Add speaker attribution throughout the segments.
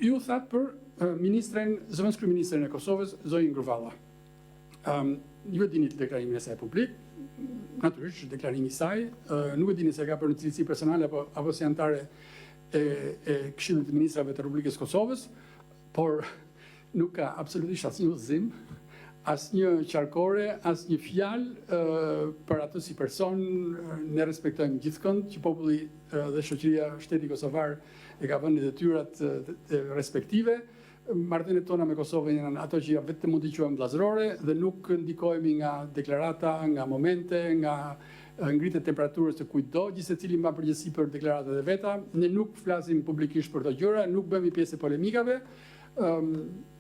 Speaker 1: Ju thatë për zëvendës kryeministrin e Kosovës, Zojin Gruvalla. Ju e dini të deklarimin e saj publik, natyrisht deklarimi i saj, nuk e dini se ka për në cilësi personale apo si antare e Këshillit të Ministrave të Republikës Kosovës, por nuk ka absolutisht asnjë udhëzim, asnjë qarkore, asnjë fjalë për atë si person. Ne respektojmë gjithkënd që populli dhe shoqëria shteti kosovar e ka vënë detyrat respektive. Marrëdhëniet tona me Kosovën janë ato që vetëm mund t'i quajmë vllazërore dhe nuk ndikohemi nga deklarata, nga momente, nga ngritje e temperaturës të kujtdo, gjithsecili mban përgjegjësi për deklaratat e veta. Ne nuk flasim publikisht për këto gjëra, nuk bëhemi pjesë e polemikave.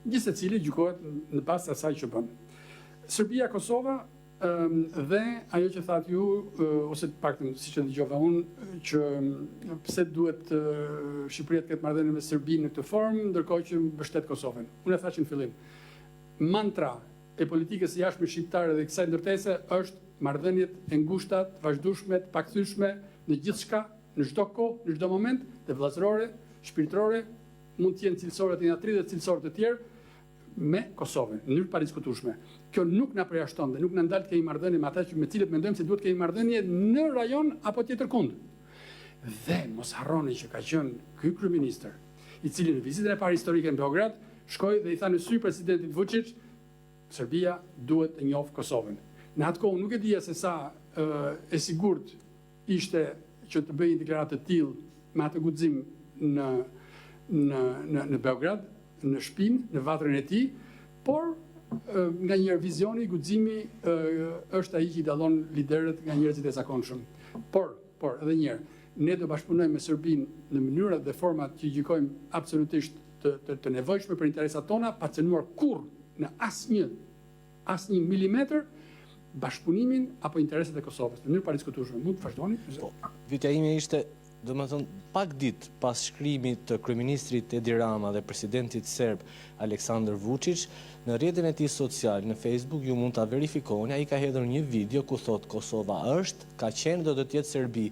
Speaker 1: Gjithsecili gjykohet në bazë të asaj që bën. Serbia, Kosova dhe ajo që thatë ju, ose të paktën siç e dëgjova unë, që pse duhet Shqipëria të ketë marrëdhënie me Serbinë në këtë formë, ndërkohë që mbështet Kosovën. Unë e thash në fillim. Mantra e politikës së jashtme shqiptare dhe kësaj ndërtese është marrëdhëniet e ngushta, të vazhdueshme, të pakthyeshme në gjithçka, në çdo kohë, në çdo moment, të vllazërore, shpirtërore, mund të jenë cilësore të 30 cilësore të tjerë me Kosovën, në mënyrë pa diskutueshme. Kjo nuk na përjashton dhe nuk na ndal të kemi marrëdhënie me ata me cilët mendojmë se duhet të kemi marrëdhënie në rajon apo tjetër kund. Dhe mos harroni që ka qenë ky kryeminist, i cili në vizitën e parë historike në Beograd shkoi dhe i tha në sy presidentit Vučić, Serbia duhet të njohë Kosovën. Në atë kohë nuk e dija se sa e sigurt ishte që të bëjë një deklaratë të tillë me atë guxim në Beograd, në shpinë, në vatrën e tij, por nga një vizioni, guximi është ai që i dallon liderët nga njerëzit e zakonshëm. Por edhe një herë, ne do bashkëpunojmë me Serbinë në mënyrat dhe format që gjykojmë absolutisht të nevojshme për interesat tona, pa cënuar kurrë në asnjë milimetër bashkëpunimin apo interesat e Kosovës. Në mënyrë pa diskutueshme. Mund të vazhdoni?
Speaker 2: Pyetja ime ishte, domethënë, pak ditë pas shkrimit të kryeministrit Edi Rama dhe presidentit serb Aleksandar Vučić, në rrjetin e tij social në Facebook ju mund ta verifikoni, ai ka hedhur një video ku thot Kosova është, ka qenë dhe do të jetë Serbi.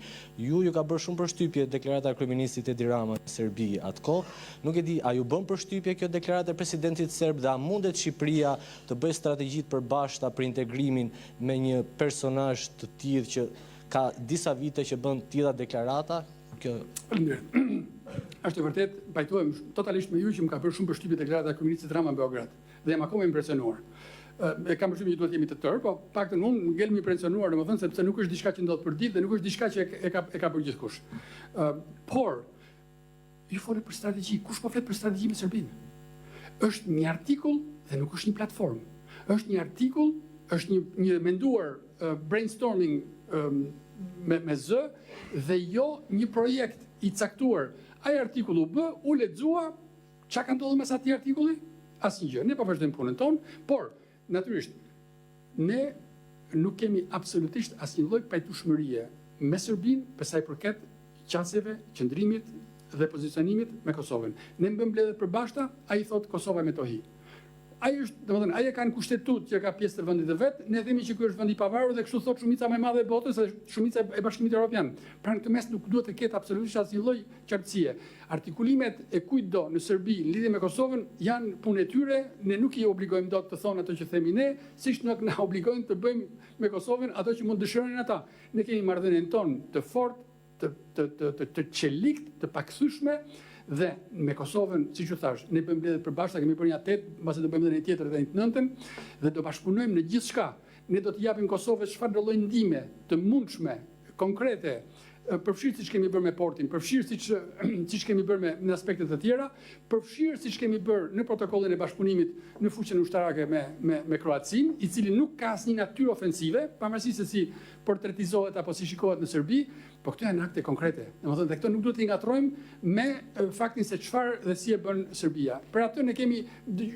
Speaker 2: Ju ka bërë shumë përshtypje deklarata e kryeministit Edi Rama në Serbi atkohë. Nuk e di, a ju bën përshtypje kjo deklaratë e presidentit serb dhe a mundet Shqipëria të bëjë strategji të përbashkëta për integrimin me një personazh të tillë që ka disa vite që bën tilla deklarata?
Speaker 1: Është e vërtet, pajtohem totalisht me ju që më ka bërë shumë përshtypje deklarata e kryeministit Rama në Beograd dhe jam akoma impresionuar. E kam përshtypjen që duhet jemi të tërë, po paktën unë ngel më impresionuar, domethënë sepse nuk është diçka që ndodh për ditë dhe nuk është diçka që e ka bërë gjithkush. Por ju folë për strategji, kush po flet për strategji me Serbinë? Është një artikull dhe nuk është një platformë. Është një artikull, është një menduar brainstorming me zë dhe jo një projekt i caktuar. Ai artikull u bë, u lexua, çka ka ndodhur mes atij artikulli? Asnjë gjë. Ne po vazhdojmë punën tonë, por natyrisht ne nuk kemi absolutisht asnjë lloj pajtueshmërie me Serbinë për sa i përket qasjeve, qëndrimit dhe pozicionimit me Kosovën. Ne bëjmë mbledhje të përbashkëta, ai thotë Kosova me tohi. Ai është, domethënë, ai e ka në kushtetut që ka pjesë të vendit të vet, ne themi që ky është vend i pavarur dhe kështu thot shumica më e madhe e botës, shumica e Bashkimit Evropian. Pra në këtë mes nuk duhet të ketë absolutisht asnjë lloj qartësie. Artikulimet e kujtdo në Serbi në lidhje me Kosovën janë punë e tyre, ne nuk i obligojmë dot të thonë ato që themi ne, siç nuk na obligojnë të bëjmë me Kosovën ato që mund dëshirojnë ata. Ne kemi marrëdhënien tonë të fortë, të çelikt, të pakthyeshme. Dhe me Kosovën, siç u thash, ne bëjmë mbledhje të përbashkëta, kemi bërë një 8, mbasi do bëjmë edhe një tjetër edhe një 9 dhe do bashkëpunojmë në gjithçka. Ne do të japim Kosovës çfarëdo lloj ndihme të mundshme, konkrete, përfshirë siç kemi bërë me portin, përfshirë siç kemi bërë në aspekte të tjera, përfshirë siç kemi bërë në protokollin e bashkëpunimit në fuqen ushtarake me Kroacinë, i cili nuk ka asnjë natyrë ofensive, pavarësisht se si portretizohet apo si shikohet në Serbi, po këto janë akte konkrete. Domethënë, dhe këto nuk duhet t'i ngatrojmë me faktin se çfarë dhe si e bën Serbia. Për atë ne kemi,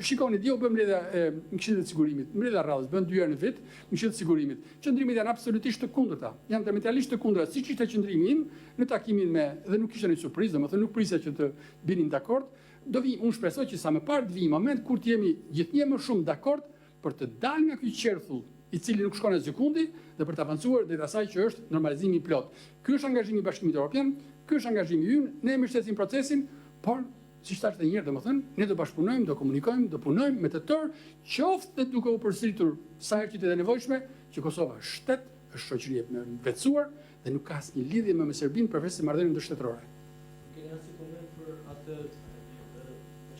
Speaker 1: shikoni, dje u bë mbledhja e Këshillit të Sigurimit, mbledhja rradhës, bën 2 herë në vit, Këshillit të Sigurimit. Qëndrimet janë absolutisht të kundërta, janë diametralisht të kundërta, siç ishte qëndrimi im në takimin me, dhe nuk ishte një surprizë, domethënë nuk prisja që të binin dakord. Do vi, unë shpresoj që sa më parë të vi moment kur të jemi gjithnjë më shumë dakord për të dalë nga ky qerthull i cili nuk shkon as sekundi dhe për të avancuar drejt asaj që është normalizimi i plot. Ky është angazhimi i Bashkimit Evropian, ky është angazhimi ynë, ne mbështesim procesin, por siç thash edhe një herë, domethënë, ne do bashkëpunojmë, do komunikojmë, do punojmë me të tërë, qoftë duke u përsëritur sa herë që të nevojshme, që Kosova është shtet, është shoqëri e vetësuar dhe nuk ka asnjë lidhje më me Serbinë përveç se marrëdhënie ndërshtetërore.
Speaker 2: Keni asnjë koment për atë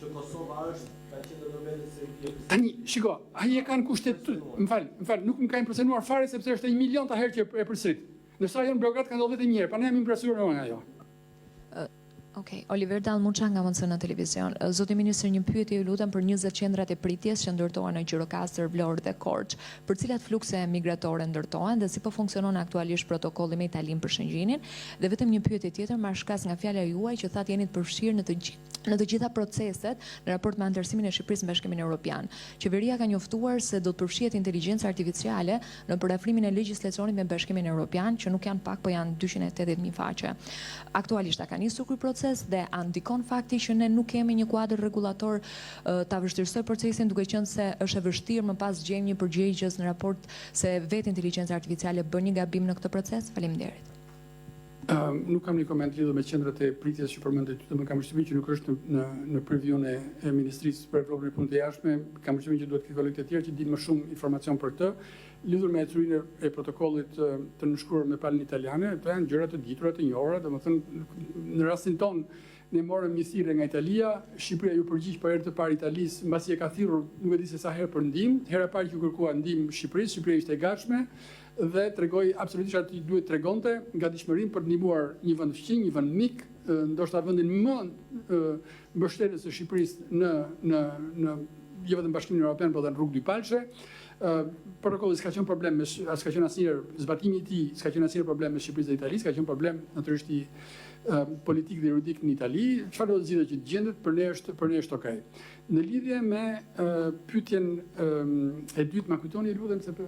Speaker 2: që Kosova është ka qenë në vendin se
Speaker 1: Tani, shiko, ai e kanë kushtetuar, më fal, nuk më ka impresionuar fare sepse është 1 milion ta herë që e përsërit. Ndërsa janë në Beograd kanë ndodhur vetëm një herë, pa ne jam impresionuar nga ajo.
Speaker 3: Okej, Oliver Dallmuça nga Mundësën në televizion. Zoti Ministër, një pyetje ju lutem për 20 qendrat e pritjes që ndërtohen në Gjirokastër, Vlorë dhe Korçë, për cilat flukse migratore ndërtohen dhe si po funksionon aktualisht protokolli me Italinë për Shëngjinin, dhe vetëm një pyetje tjetër marr shkas nga fjala juaj që thatë jeni të përfshirë në të gjitha proceset në raport me anëtarësimin e Shqipërisë në Bashkimin Evropian. Qeveria ka njoftuar se do të përfshihet inteligjenca artificiale në parafrimin e legjislacionit me Bashkimin Evropian, që nuk janë pak, po janë 280.000 faqe. Aktualisht ka nisur ky proces dhe a ndikon fakti që ne nuk kemi një kuadër rregullator ta vështirësoj procesin, duke qenë se është e vështirë më pas gjejmë një përgjegjës në raport se vetë inteligjenca artificiale bën një gabim në këtë proces? Faleminderit.
Speaker 1: Nuk kam një koment lidhur me qendrat e pritjes që përmendët, domethënë kam përshtypjen që nuk është në preview-n e Ministrisë për Evropën e Punës të Jashtme, kam përshtypjen që duhet të kolegët e tjerë që dinë më shumë informacion për këtë. Lidhur me ecurinë e protokollit të nënshkruar me palën italiane, ato janë gjëra të ditura, të njohura, domethënë në rastin ton ne morëm një thirrje nga Italia, Shqipëria ju përgjigj për herë të parë Italisë, mbasi e ka thirrur nuk e di se sa herë për ndihmë, hera e parë që kërkua ndihmë Shqipërisë, Shqipëria ishte e gatshme dhe tregoi absolutisht atë që duhet tregonte, gatishmërinë për të ndihmuar një vend fqinj, një vend mik, ndoshta vendin më mbështetës së Shqipërisë në jo vetëm Bashkimin Evropian, por edhe në rrugë dypalshe. Protokolli s'ka qenë problem, s'ka qenë asnjëherë zbatimi i tij, s'ka qenë asnjëherë problem me Shqipërisë dhe Italisë, ka qenë problem natyrisht i politik dhe juridik në Itali. Çfarë do të zgjidhë që të gjendet për ne është okay. Në lidhje me pyetjen e dytë, ma kujtoni, lutem se po,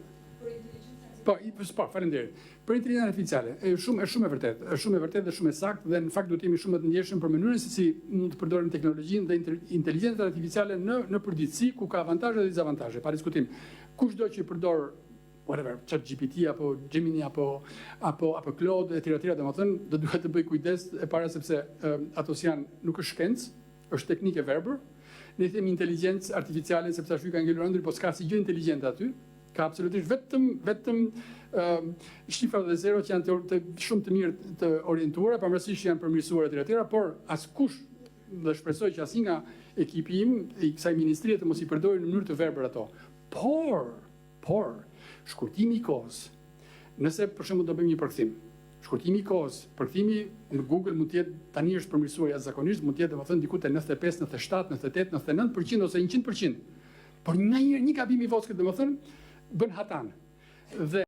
Speaker 1: faleminderit. Për inteligjencën artificiale, është shumë e vërtetë dhe shumë e saktë dhe në fakt duhet të jemi shumë të ndjeshëm për mënyrën se si mund të përdorim teknologjinë dhe inteligjencën artificiale në përditësi ku ka avantazhe dhe dizavantazhe, pa diskutim. Kushdo që përdor whatever, ChatGPT apo Gemini apo Claude etj, domethënë do duhet të bëj kujdes e para sepse ato nuk është shkencë, është teknikë verbër. Ne themi inteligjencë artificiale sepse ashtu ka ngelur ëndri, po s'ka asgjë inteligjente aty. Ka absolutisht vetëm shifrat dhe zerot që janë shumë të mirë të orientuara, pavarësisht që janë përmirësuar etj, por askush dhe shpresoj që asnjë nga ekipi im i kësaj ministrie të mos i përdorin në mënyrë të verbër ato. Por shkurtimi i kohës, nëse për shembull do bëjmë një përkthim, shkurtimi i kohës, përkthimi në Google mund të jetë tani është përmirësuar jashtëzakonisht, mund të jetë domethënë diku te 95, 97, 98, 99% ose 100%. Por një gabim i vockët domethënë bën hatan. Dhe